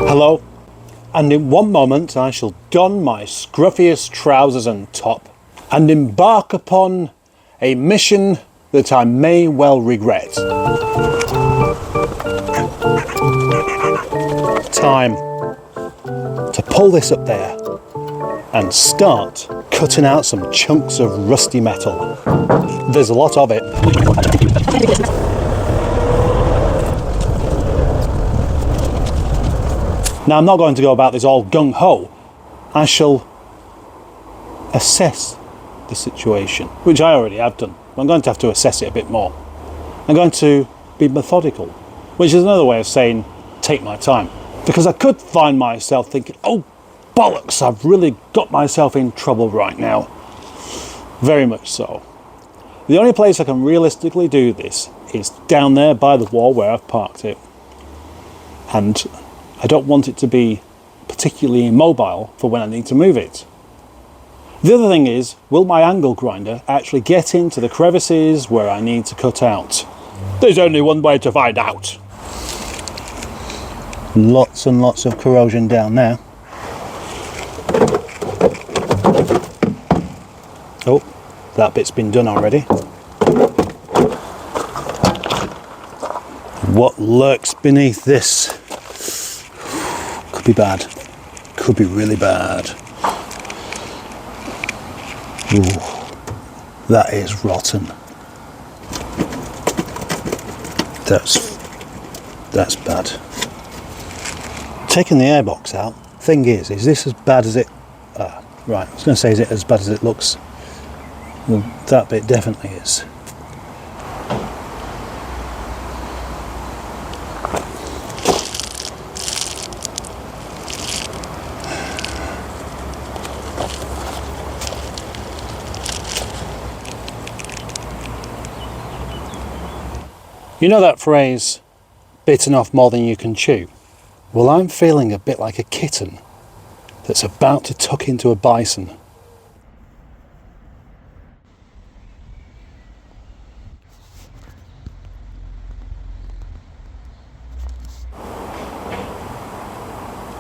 Hello, and in one moment I shall don my scruffiest trousers and top and embark upon a mission that I may well regret. Time to pull this up there and start cutting out some chunks of rusty metal. There's a lot of it. Now, I'm not going to go about this all gung-ho. I shall assess the situation, which I already have done. I'm going to have to assess it a bit more. I'm going to be methodical, which is another way of saying take my time. Because I could find myself thinking, oh bollocks, I've really got myself in trouble right now. Very much so. The only place I can realistically do this is down there by the wall where I've parked it. And I don't want it to be particularly immobile for when I need to move it. The other thing is, will my angle grinder actually get into the crevices where I need to cut out? There's only one way to find out. Lots and lots of corrosion down there. Oh, that bit's been done already. What lurks beneath this? Could be bad. Could be really bad. Ooh, that is rotten. That's bad. Taking the airbox out, thing is this as bad as it... right, I was going to say, is it as bad as it looks? Well, that bit definitely is. You know that phrase, bitten off more than you can chew? Well, I'm feeling a bit like a kitten that's about to tuck into a bison.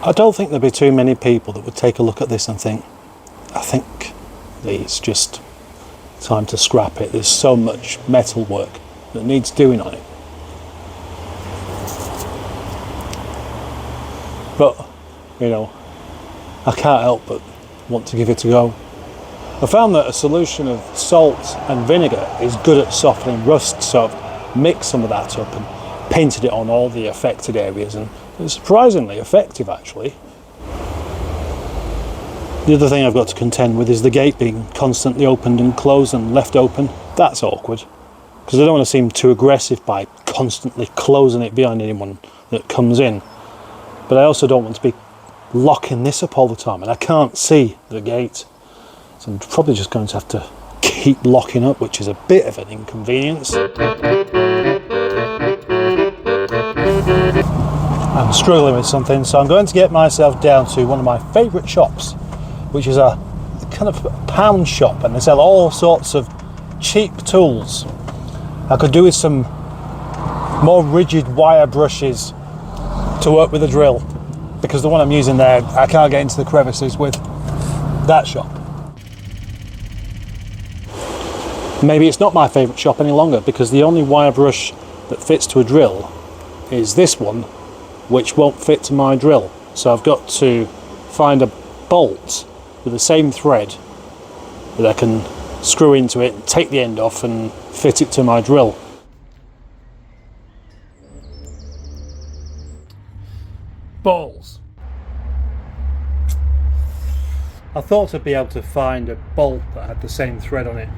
I don't think there'd be too many people that would take a look at this and think, I think it's just time to scrap it. There's so much metal work that needs doing on it. But, you know, I can't help but want to give it a go. I found that a solution of salt and vinegar is good at softening rust, so I've mixed some of that up and painted it on all the affected areas, and it's surprisingly effective actually. The other thing I've got to contend with is the gate being constantly opened and closed and left open. That's awkward, because I don't want to seem too aggressive by constantly closing it behind anyone that comes in. But I also don't want to be locking this up all the time, and I can't see the gate. So I'm probably just going to have to keep locking up, which is a bit of an inconvenience. I'm struggling with something, so I'm going to get myself down to one of my favourite shops, which is a kind of pound shop, and they sell all sorts of cheap tools. I could do with some more rigid wire brushes to work with a drill, because the one I'm using there I can't get into the crevices with. That shop. Maybe it's not my favourite shop any longer, because the only wire brush that fits to a drill is this one, which won't fit to my drill. So I've got to find a bolt with the same thread that I can screw into it, take the end off and fit it to my drill. Balls. I thought I'd be able to find a bolt that had the same thread on it,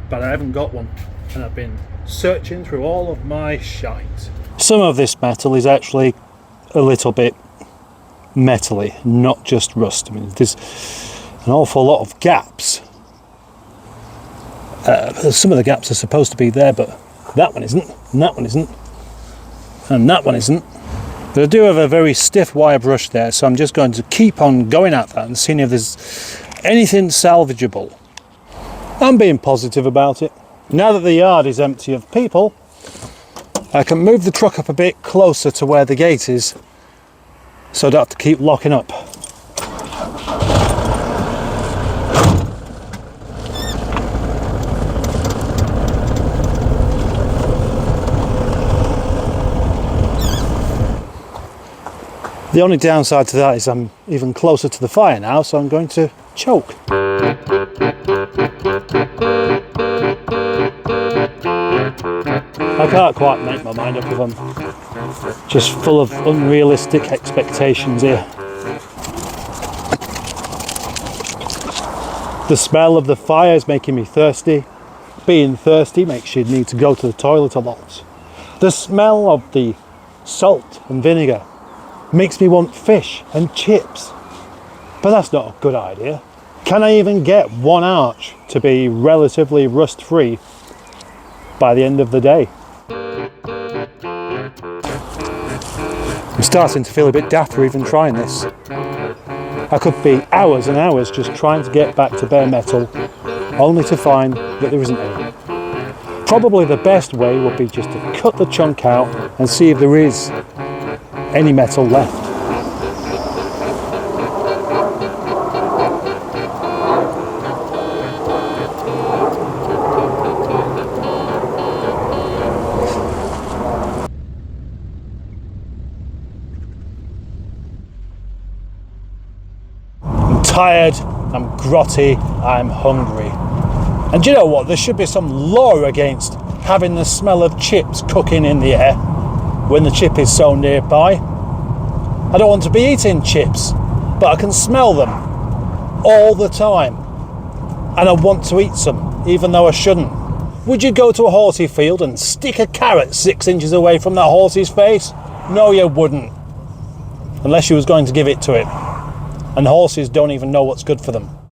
but I haven't got one, and I've been searching through all of my shite. Some of this metal is actually a little bit metally, not just rust. I mean, there's an awful lot of gaps. Some of the gaps are supposed to be there, but that one isn't, and that one isn't, and that one isn't. But I do have a very stiff wire brush there, so I'm just going to keep on going at that and seeing if there's anything salvageable. I'm being positive about it. Now that the yard is empty of people, I can move the truck up a bit closer to where the gate is, so I don't have to keep locking up. The only downside to that is I'm even closer to the fire now, so I'm going to choke. I can't quite make my mind up if I'm just full of unrealistic expectations here. The smell of the fire is making me thirsty. Being thirsty makes you need to go to the toilet a lot. The smell of the salt and vinegar makes me want fish and chips. But that's not a good idea. Can I even get one arch to be relatively rust-free by the end of the day? I'm starting to feel a bit daft for even trying this. I could be hours and hours just trying to get back to bare metal, only to find that there isn't any. Probably the best way would be just to cut the chunk out and see if there is any metal left. I'm tired, I'm grotty, I'm hungry. And do you know what? There should be some law against having the smell of chips cooking in the air when the chip is so nearby. I don't want to be eating chips, but I can smell them all the time. And I want to eat some, even though I shouldn't. Would you go to a horsey field and stick a carrot 6 inches away from that horse's face? No, you wouldn't. Unless you was going to give it to it. And horses don't even know what's good for them.